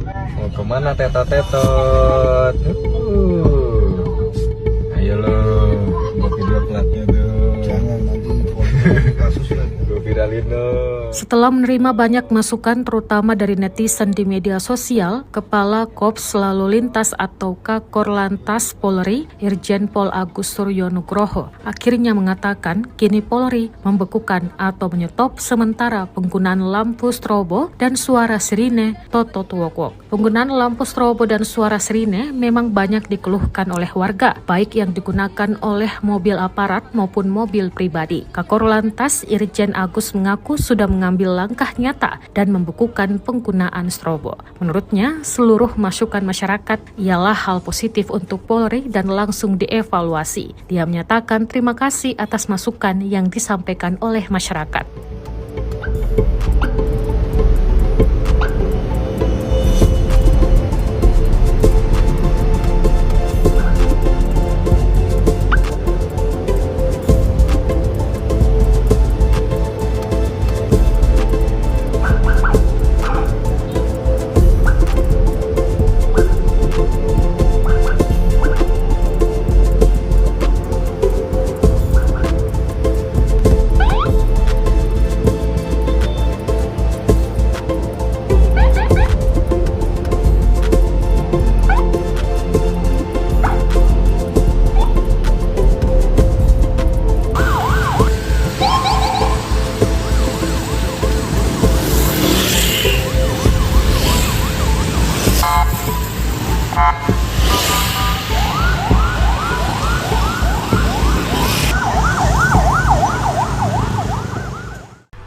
Mau kemana tetot-tetot? Ayo lo, buat video platnya tuh. Jangan nanti polisi kasus lagi. Gue viralin lo. Setelah menerima banyak masukan terutama dari netizen di media sosial, Kepala Korps Lalu Lintas atau Kakor-Lantas Polri, Irjen Pol Agus Suryo Nugroho, akhirnya mengatakan kini Polri membekukan atau menyetop sementara penggunaan lampu strobo dan suara sirine Totot Wok-Wok. Penggunaan lampu strobo dan suara sirine memang banyak dikeluhkan oleh warga, baik yang digunakan oleh mobil aparat maupun mobil pribadi. Kakor-Lantas Irjen Agus mengaku sudah mengambil langkah nyata dan membekukan penggunaan strobo. Menurutnya, seluruh masukan masyarakat ialah hal positif untuk Polri dan langsung dievaluasi. Dia menyatakan terima kasih atas masukan yang disampaikan oleh masyarakat.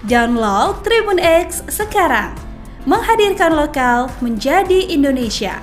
Download Tribun X sekarang, menghadirkan lokal menjadi Indonesia.